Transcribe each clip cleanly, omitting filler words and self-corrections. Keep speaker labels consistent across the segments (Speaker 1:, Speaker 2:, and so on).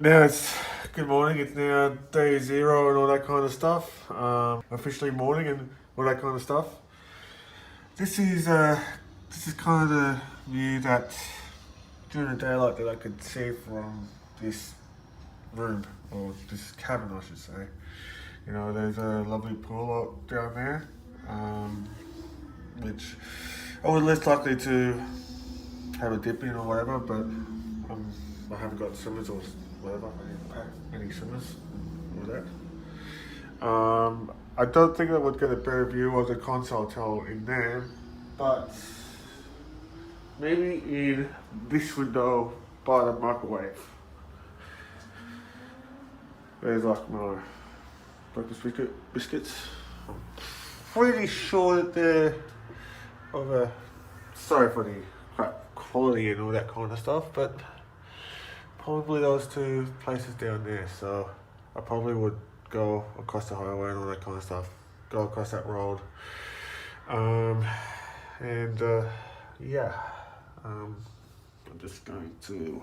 Speaker 1: Now it's good morning. It's now day 0 and all that kind of stuff. Officially morning and all that kind of stuff. This is kind of the view that during the daylight that I could see from this room or this cabin, I should say. You know, there's a lovely pool out down there, which I was less likely to have a dip in or whatever, but I haven't got swimmers or whatever. I didn't pack any swimmers or that. I don't think I would get a better view of the console tower in there, but maybe in this window by the microwave. There's like my breakfast biscuits. I'm pretty sure that they're of a, sorry for the crap quality and all that kind of stuff, but probably those two places down there. So I probably would go across the highway and all that kind of stuff, go across that road, yeah, I'm just going to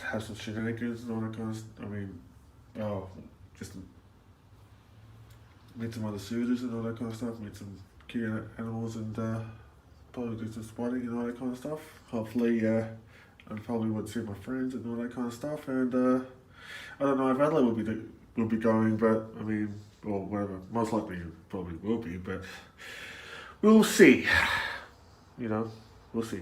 Speaker 1: have some shenanigans and all that kind of stuff. Just meet some other suitors and all that kind of stuff, meet some cute animals, and probably do some spotting and all that kind of stuff. Hopefully, I probably would see my friends and all that kind of stuff. And I don't know if Adler will be going, but or whatever. Most likely, it probably will be, but we'll see. You know, we'll see.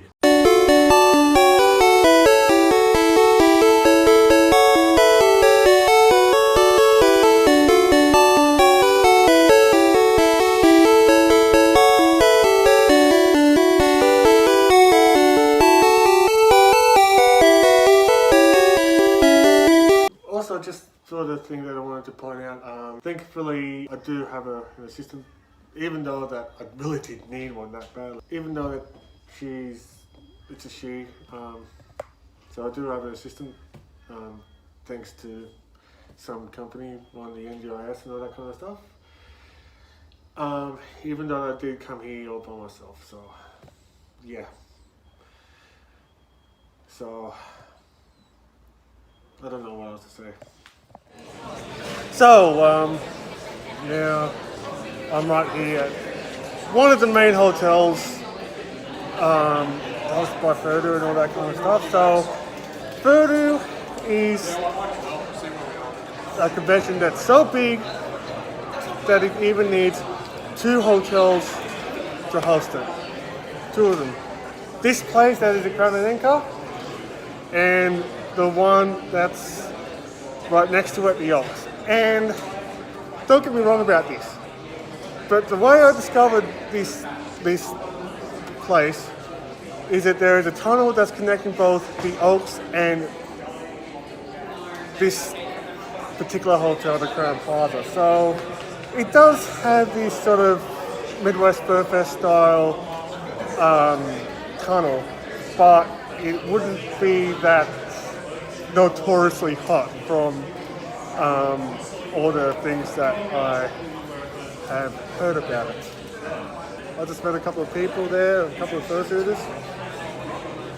Speaker 1: Also, just sort of thing that I wanted to point out, thankfully I do have an assistant, even though that I really did need one that badly, even though that it's a she, so I do have an assistant, thanks to some company on the NGIS and all that kind of stuff, even though I did come here all by myself, so yeah. So I don't know what else to say. So, yeah, I'm right here at one of the main hotels, hosted by FurDU and all that kind of stuff. So, FurDU is a convention that's so big that it even needs 2 hotels to host it. 2 of them. This place that is a Crown and Anchor, and the one that's right next to it, the Oaks. And don't get me wrong about this, but the way I discovered this place is that there is a tunnel that's connecting both the Oaks and this particular hotel, the Crown Plaza. So it does have this sort of Midwest Furfest style tunnel, but it wouldn't be that notoriously hot from all the things that I have heard about it. I just met a couple of people there, a couple of fursuiters.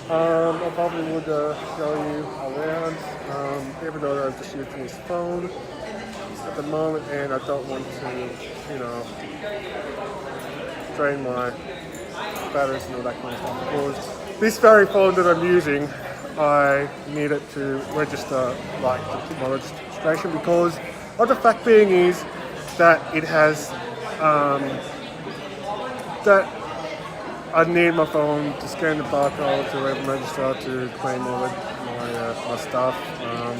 Speaker 1: I probably would show you around, even though I'm just using this phone at the moment, and I don't want to, drain my batteries and all that kind of stuff. Because this very phone that I'm using, I needed to register, to put my registration, because of the fact being is that it has, that I need my phone to scan the barcode to register, to claim all my stuff, my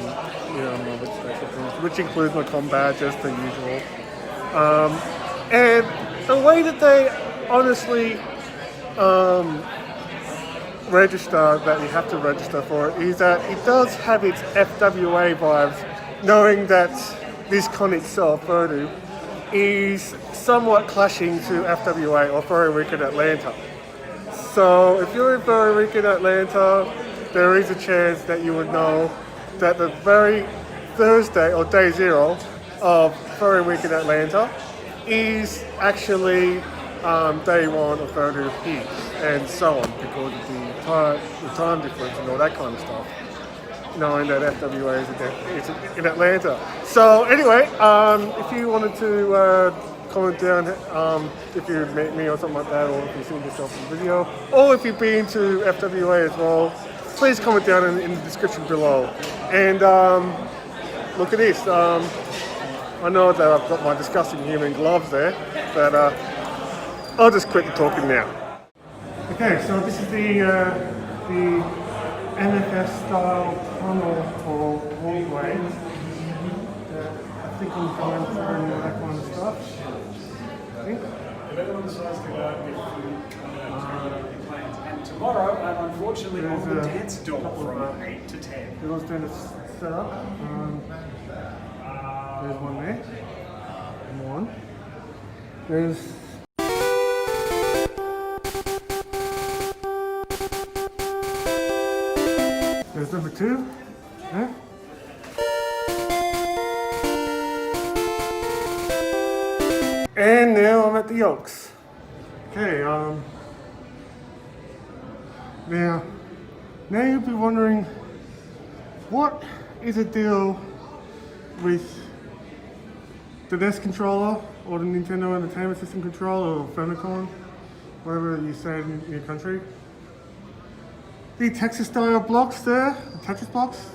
Speaker 1: registration things, which includes my comm badges, the usual. And the way that they honestly, register, that you have to register for it, is that it does have its FWA vibes, knowing that this con itself, FurDU, is somewhat clashing to FWA or Furry Week in Atlanta. So if you're in Furry Week in Atlanta, there is a chance that you would know that the very Thursday or day 0 of Furry Week in Atlanta is actually day one of FurDU is, and so on, because of the time difference and all that kind of stuff. Knowing that FWA is in Atlanta. So anyway, if you wanted to comment down if you met me or something like that, or if you've seen yourself in the video, or if you've been to FWA as well, please comment down in the description below. And look at this. I know that I've got my disgusting human gloves there, but I'll just quit the talking now. Okay, so this is the NFS style tunnel or walkway. I think I'm going through and all that kind of stuff. I think.
Speaker 2: And tomorrow, unfortunately, on the dance door from 8 to 10.
Speaker 1: Everyone's doing a setup. There's one there. And one. There's number 2. Yeah. And now I'm at the yolks. Okay, now you'll be wondering, what is the deal with the NES controller or the Nintendo Entertainment System controller or Famicom, whatever you say in your country? The Texas style blocks there, the Tetris blocks,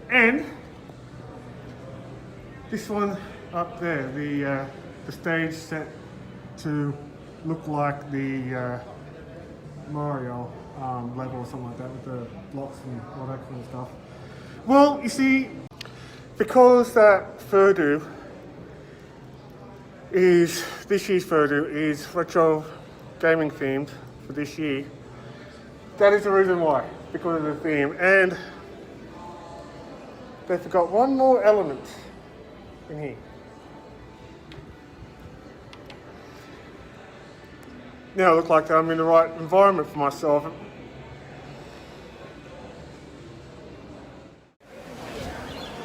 Speaker 1: and this one up there, the stage set to look like the Mario level or something like that, with the blocks and all that kind of stuff. Well, you see, because that FurDU is, this year's FurDU is retro gaming themed for this year, that is the reason why, because of the theme. And they forgot one more element in here. Now I look like I'm in the right environment for myself.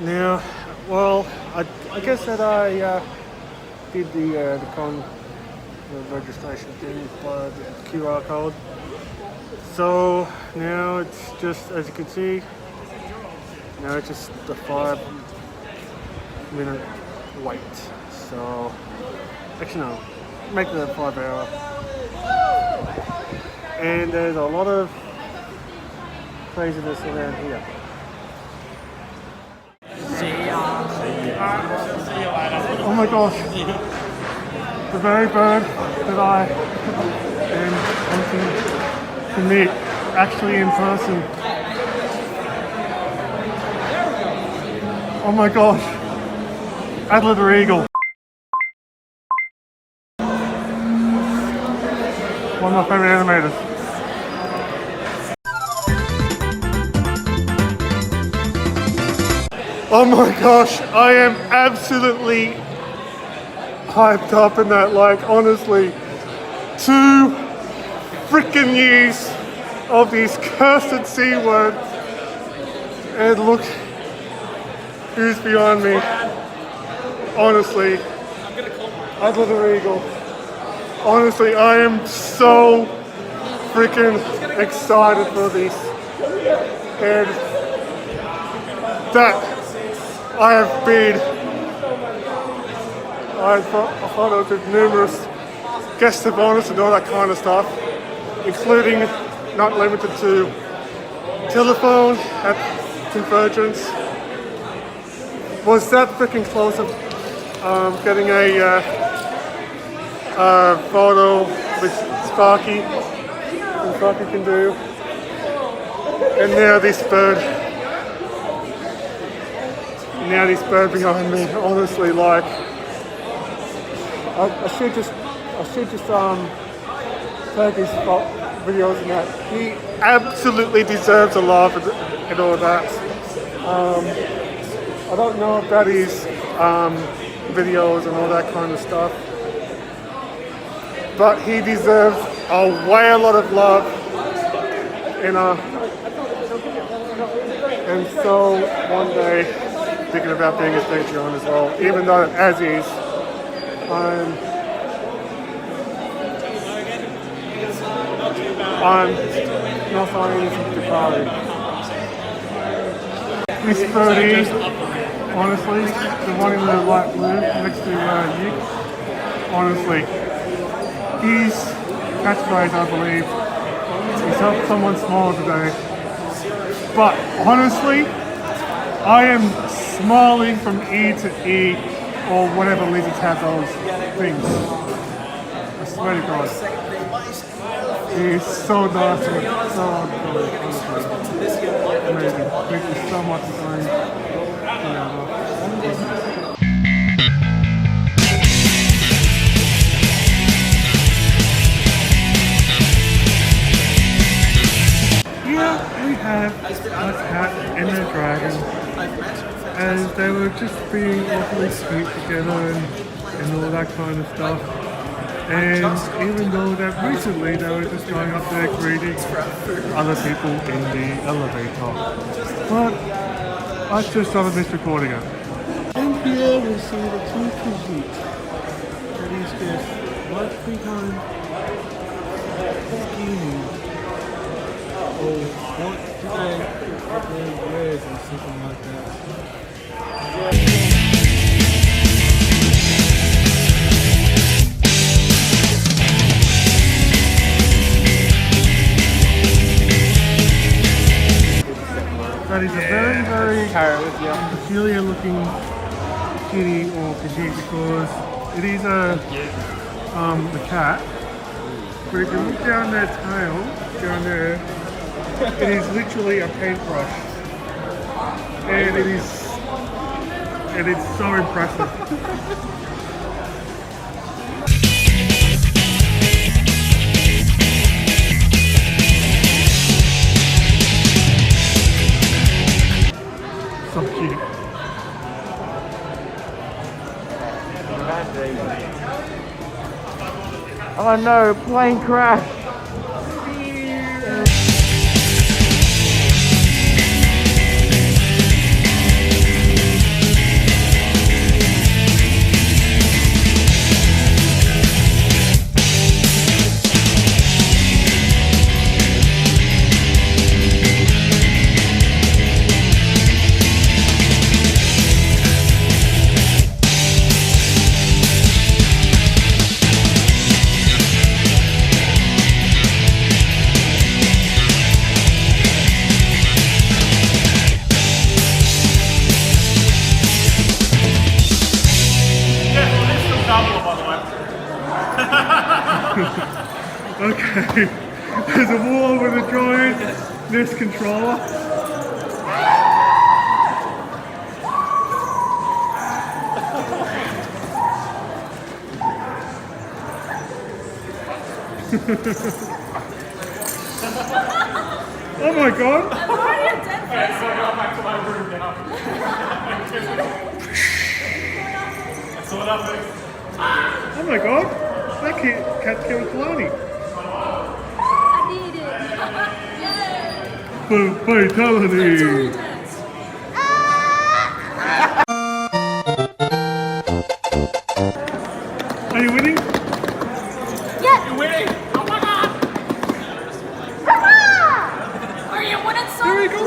Speaker 1: Now, well, I guess that I did the registration thing by the QR code. So now it's just, as you can see, now it's just the 5-minute wait. So, actually no, make it a 5 hour. And there's a lot of craziness around here. Oh my gosh, the very bird that I am wanting to meet actually in person. Oh my gosh, Adler the Eagle. One of my favorite animators. Oh my gosh, I am absolutely hyped up in that, like honestly, 2 freaking years of these cursed C word, and look who's behind me. Honestly, Adler the Eagle. Honestly, I am so freaking excited for this, and that I have been, I thought of numerous guest of honors and all that kind of stuff, including, not limited to, telephone at Convergence. Was that freaking close of getting a photo with Sparky, and Sparky can do, and now this bird. Now this bird behind me, honestly, like, I should just take his videos and that. He absolutely deserves a love and all that. I don't know about his videos and all that kind of stuff, but he deserves a lot of love, and so one day thinking about being a Patreon as well, even though as is, I'm I'm not finding anything to party. This FurDU, honestly, the one in the light blue next to Nick, honestly, his catchphrase, I believe, is help someone smile today. But honestly, I am smiling from ear to ear, or whatever lizards have those things. I swear to God. He's so nice and so good. Amazing. Thank you so much for going. Here we have a cat and a dragon, and they were just being awfully sweet together and all that kind of stuff. And even though that recently they were just going up there greeting other people in the elevator. But I just started this recording it. And here we see the two Fursuit. That is just 1 3 times skinny. Or what today wears or something like that. That is a very, very peculiar looking kitty or kajit because it is a cat. But if you look down their tail, down there, it is literally a paintbrush. And it's so impressive. So cute. Oh no, plane crash! Okay, there's a war with a giant NES controller. Oh my god!
Speaker 3: I'm already a dead person.
Speaker 2: I got back to my room now. So what happened?
Speaker 1: Oh my god! That cat killed Kalani.
Speaker 3: I need it. Yay!
Speaker 1: Fatality! Are you winning?
Speaker 3: Yeah!
Speaker 2: You're winning! Oh my god!
Speaker 3: Hurrah! Are you winning some?
Speaker 1: There we go!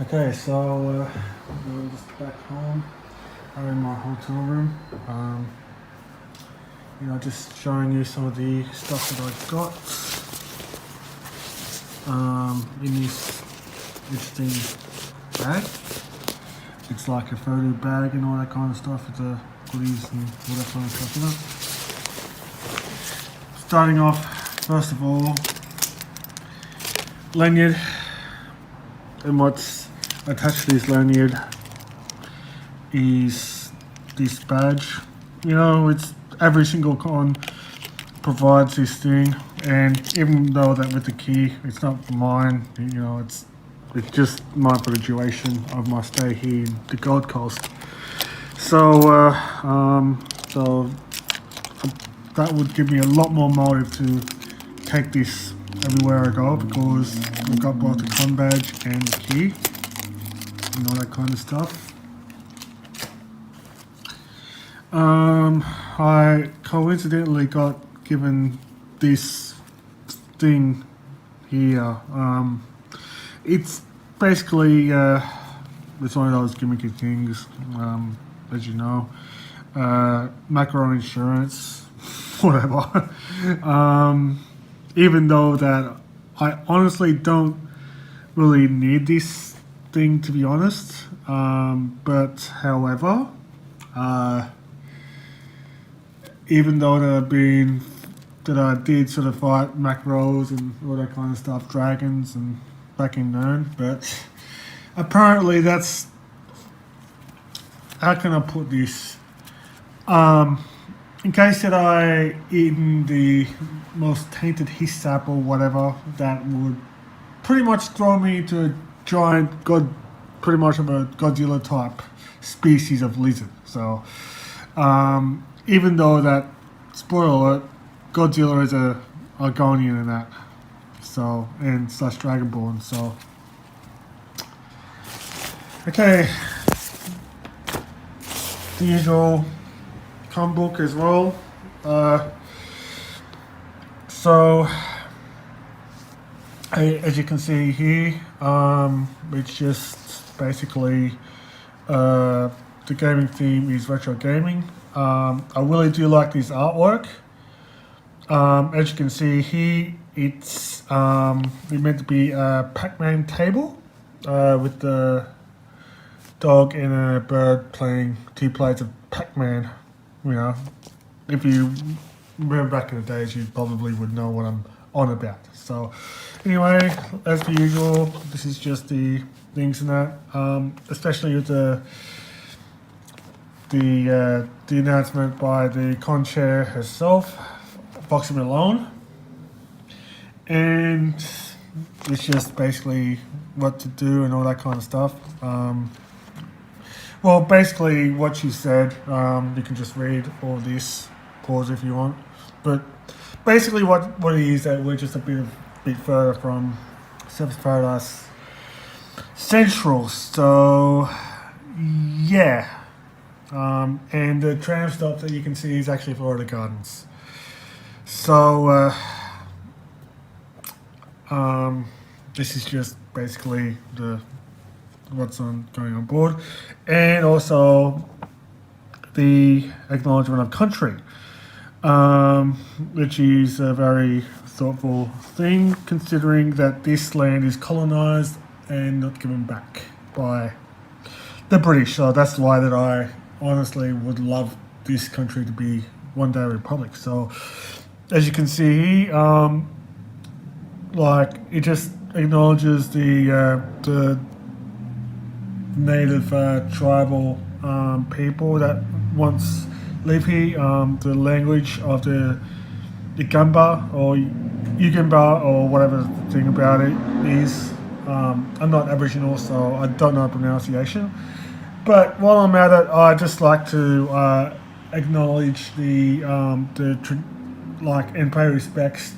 Speaker 1: Okay, so we're just back home. I'm in my hotel room. Just showing you some of the stuff that I've got in this interesting bag. It's like a photo bag and all that kind of stuff with the goodies and all that kind of stuff in it. Starting off, first of all, lanyard, and what's attached to this lanyard is this badge. It's every single con provides this thing, and even though that with the key, it's not mine. You know, it's just mine for the duration of my stay here in the Gold Coast. So, so that would give me a lot more motive to take this everywhere I go, because I've got both the con badge and the key and all that kind of stuff. I coincidentally got given this thing here. It's basically it's one of those gimmicky things, as you know, macro insurance, whatever. Even though that I honestly don't really need this thing, to be honest, but however, even though that I did sort of fight macros and all that kind of stuff, dragons and back in known, but apparently that's, how can I put this? In case that I eaten the most tainted hyssop or whatever, that would pretty much throw me into a giant pretty much of a Godzilla type species of lizard. So, even though that, spoiler alert, Godzilla is a Argonian in that, so, and / Dragonborn, so. Okay, the usual comic book as well. So, as you can see here, it's just basically the gaming theme is retro gaming. I really do like this artwork. As you can see here, it's meant to be a Pac-Man table with the dog and a bird playing 2 plates of Pac-Man. You know, if you remember back in the days, you probably would know what I'm on about. So, anyway, as per usual, this is just the things in that, especially with the announcement by the con chair herself, Foxy Malone, and it's just basically what to do and all that kind of stuff. Well, basically what she said, you can just read all this, pause if you want, but basically what it is that we're just a bit further from Surface Paradise Central, so yeah. And the tram stop that you can see is actually Florida Gardens. So, this is just basically what's going on board, and also the acknowledgement of country, which is a very thoughtful thing, considering that this land is colonized and not given back by the British. So that's why that I honestly would love this country to be one day a republic. So as you can see, like it just acknowledges the native tribal people that once live here, the language of the Igamba or Ugamba or whatever the thing about it is. I'm not Aboriginal, so I don't know pronunciation. But while I'm at it, I just like to acknowledge and pay respects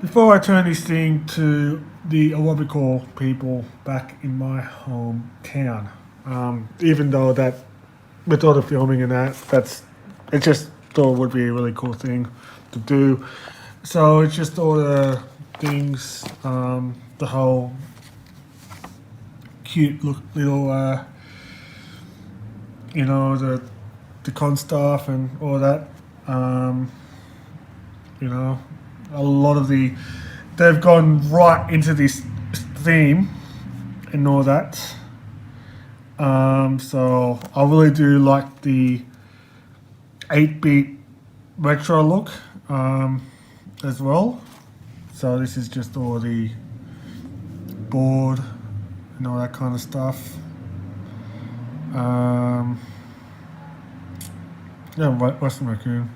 Speaker 1: before I turn this thing to the Awabakal people back in my hometown. Even though that, with all the filming and it just thought it would be a really cool thing to do. So it's just all the things, the whole cute little, the con stuff and all that. A lot of they've gone right into this theme and all that. So I really do like the 8-bit retro look as well. So this is just all the board and all that kind of stuff. Yeah, Western Raccoon.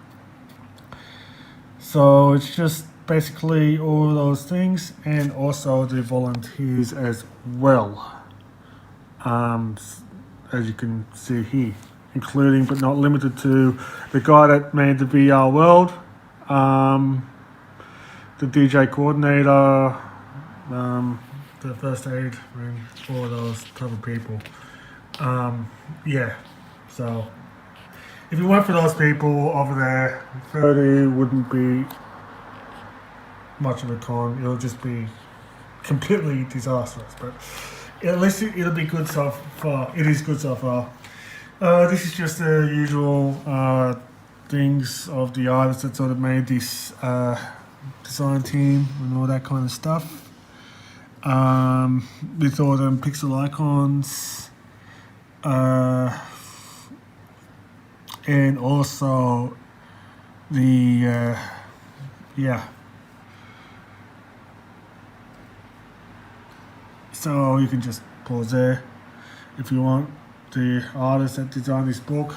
Speaker 1: So it's just basically all those things, and also the volunteers as well. As you can see here, including but not limited to the guy that made the VR world, the DJ coordinator, the first aid, and all those type of people. Yeah, so if it weren't for those people over there, 30 wouldn't be much of a con. It'll just be completely disastrous, but at least it'll be good so far. It is good so far. This is just the usual things of the artists that sort of made this design team and all that kind of stuff. With all them pixel icons, and also the yeah. So you can just pause there if you want. The artist that designed this book,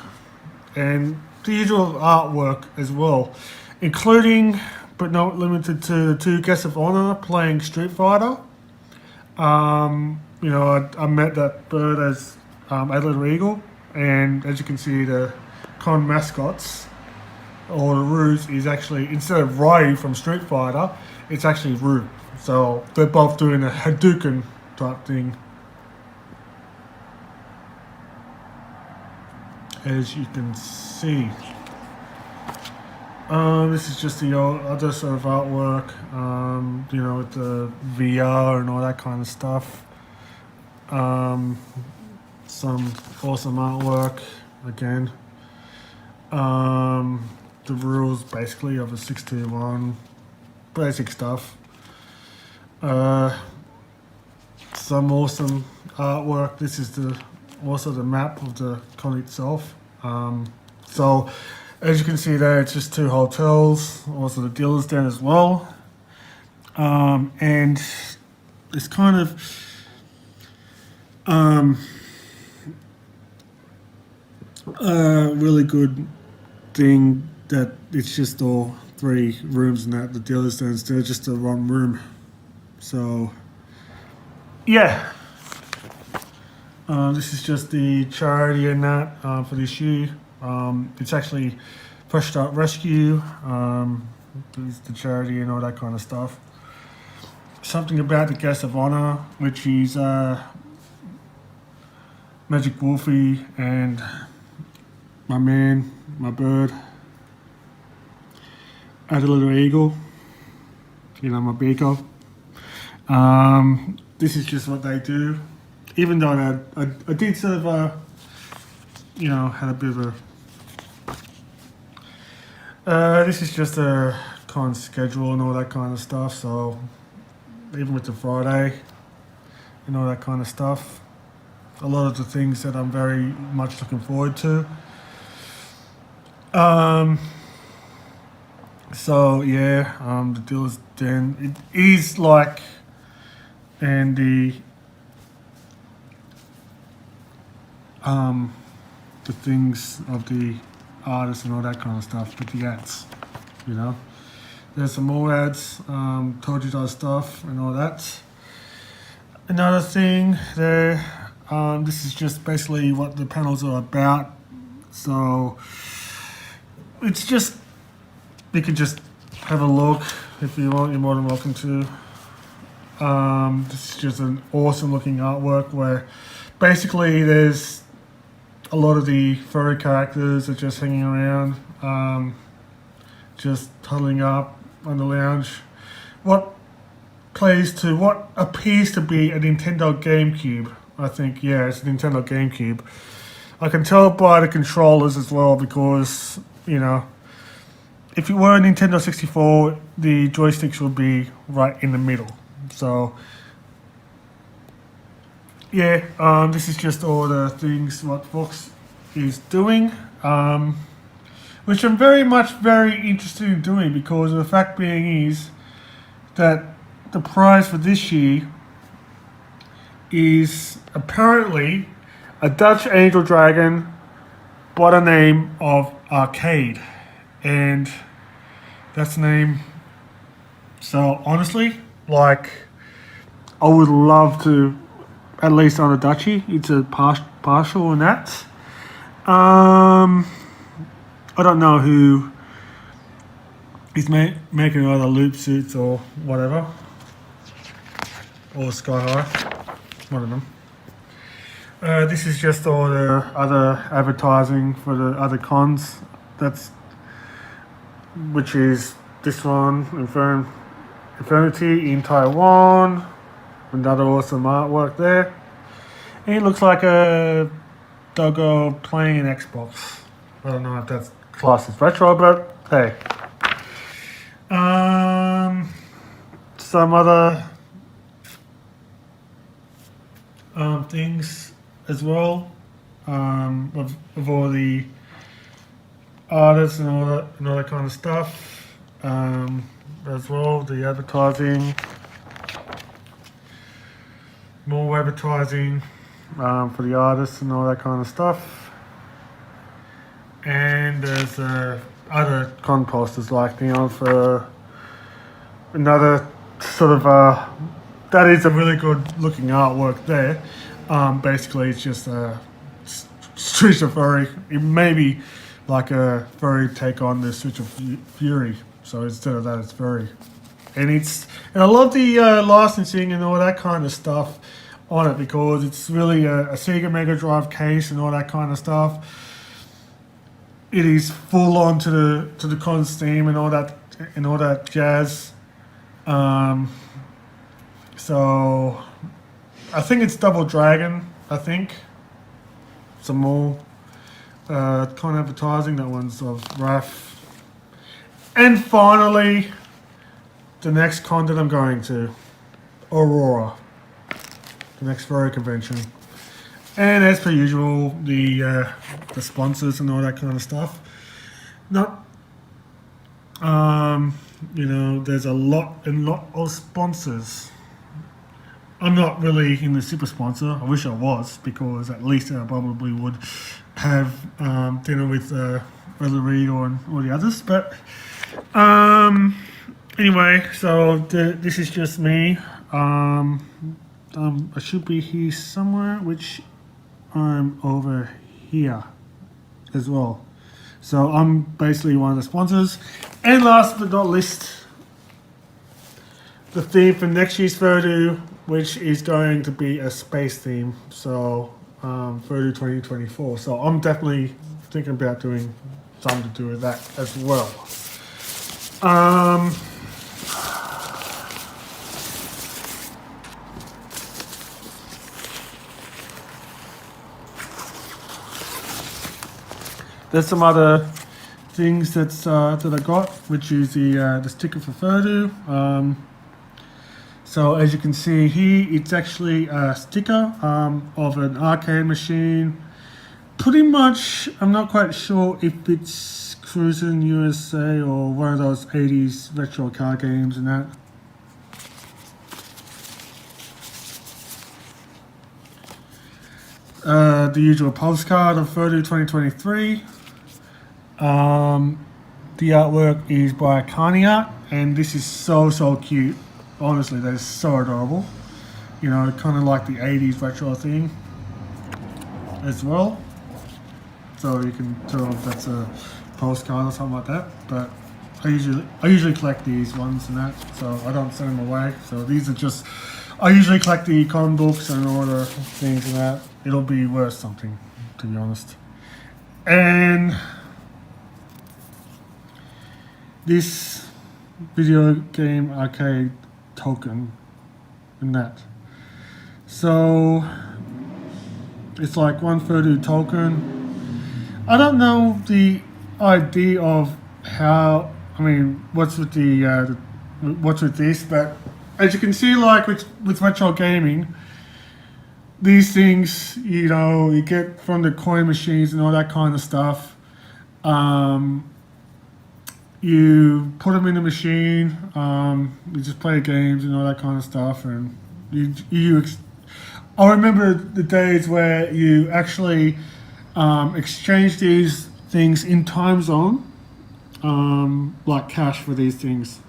Speaker 1: and the usual artwork as well, including but not limited to the 2 guests of honor playing Street Fighter. You know, I met that bird as Adler the Eagle, and as you can see, the con mascots or the Ruse is actually, instead of Ryu from Street Fighter, it's actually Rue. So they're both doing a Hadouken type thing, as you can see. This is just the other sort of artwork, you know, with the VR and all that kind of stuff. Some awesome artwork again. The rules basically of a 621, basic stuff. Some awesome artwork. This is also the map of the con itself. So as you can see there, it's just 2 hotels, also the dealer's den as well. And it's kind of a really good thing that it's just all 3 rooms and that the dealer's den instead of just a 1 room. So yeah. This is just the charity and that for this year. It's actually Fresh Start Rescue. It's the charity and all that kind of stuff. Something about the guest of honor, which is Magic Wolfie and my man, my bird, Adler the Eagle. You know, my beagle. This is just what they do. Even though I did sort of, you know, had a bit of a... this is just a con schedule and all that kind of stuff, so even with the Friday and all that kind of stuff, a lot of the things that I'm very much looking forward to. So yeah, the dealer's den, it is like, and the things of the artists and all that kind of stuff with the ads, you know. There's some more ads, told you those stuff and all that. Another thing there, this is just basically what the panels are about. So it's just, you can just have a look if you want, you're more than welcome to. This is just an awesome looking artwork where basically there's a lot of the furry characters are just hanging around, just huddling up on the lounge. What appears to be a Nintendo GameCube. I think, yeah, it's a Nintendo GameCube. I can tell by the controllers as well because, you know, if it were a Nintendo 64, the joysticks would be right in the middle. So yeah, this is just all the things what Fox is doing, which I'm very interested in doing, because the fact being is that the prize for this year is apparently a Dutch angel dragon by the name of Arcade. And That's the name. So honestly, like, I would love to, at least on a Dutchie, it's a partial on that. I don't know who is making either loop suits or whatever, or Sky High, one of them. This is just all the other advertising for the other cons. Which is this one, Infinity in Taiwan. Another awesome artwork there. And it looks like a doggo playing Xbox. I don't know if that's classed as retro, but hey. Some other things as well, of all the artists and all that kind of stuff, as well. The advertising, more advertising for the artists and all that kind of stuff. And there's other con posters like for another sort of that is a really good looking artwork there. Basically, it's just a Streets of Furry. It may be like a furry take on the Switch of Fury. So instead of that, it's furry. And I love the licensing and all that kind of stuff on it, because it's really a Sega Mega Drive case and all that kind of stuff. It is full on to the cons theme and all that jazz. So I think it's Double Dragon. I think some more con advertising. That one's of Raph. And finally, the next con that I'm going to, Aurora, the next furry convention. And as per usual, the sponsors and all that kind of stuff. There's a lot of sponsors. I'm not really in the super sponsor. I wish I was, because at least I probably would have dinner with Adler Reed or the others. But anyway, so this is just me. I should be here somewhere, which I'm over here as well. So I'm basically one of the sponsors. And last but not least, the theme for next year's FurDU, which is going to be a space theme. So FurDU 2024. So I'm definitely thinking about doing something to do with that as well. There's some other things that I got, which is the sticker for FurDU. So as you can see here, it's actually a sticker of an arcade machine. Pretty much, I'm not quite sure if it's Cruis'n USA or one of those 80s retro car games and that. The usual postcard of FurDU 2023. The artwork is by Argonian, and this is so cute. Honestly, that is so adorable. You know, kind of like the 80s retro thing as well. So you can tell if that's a postcard or something like that. But I usually collect these ones and that, so I don't send them away. So these are just, I usually collect the comic books and all the things and that. It'll be worth something, to be honest. And this video game arcade token and that. So it's like one FurDU token. I don't know the idea of how, what's with what's with this, but as you can see, like with retro gaming, these things, you get from the coin machines and all that kind of stuff. You put them in the machine, you just play games and all that kind of stuff, and I remember the days where you actually exchange these things in time zone, like cash for these things,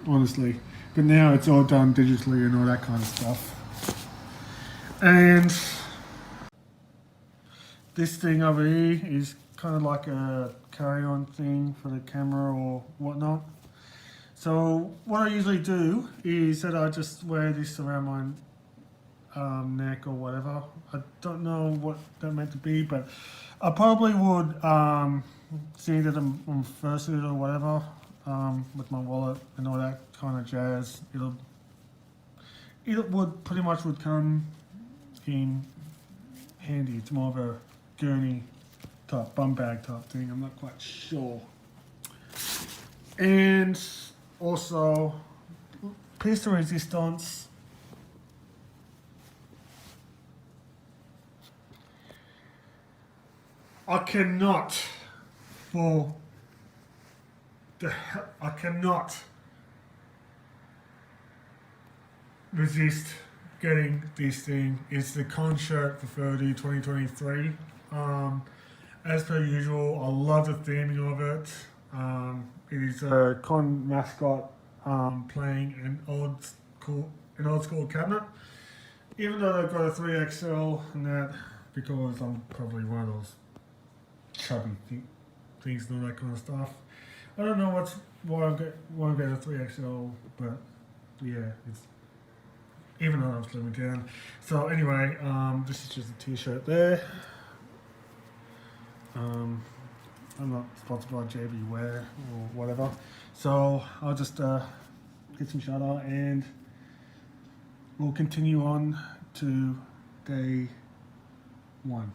Speaker 1: honestly. But now it's all done digitally and all that kind of stuff. And this thing over here is kind of like a carry-on thing for the camera or whatnot. So what I usually do is that I just wear this around my neck or whatever. I don't know what that meant to be, but I probably would see that I'm on Fursuit or whatever with my wallet and all that kind of jazz. It would pretty much would come in handy. It's more of a gurney type, bum bag type thing. I'm not quite sure. And also, piece de resistance. I cannot resist getting this thing. It's the con shirt for FurDU 2023. As per usual, I love the theming of it. It is a con mascot playing an old school cabinet. Even though they've got a 3XL and that, because I'm probably one of those chubby things and all that kind of stuff. I don't know why I get a 3XL, but yeah, it's even though I'm slimming down. So anyway, this is just a t-shirt there. I'm not sponsored by JB Wear or whatever, so I'll just get some shutter and we'll continue on to day 1.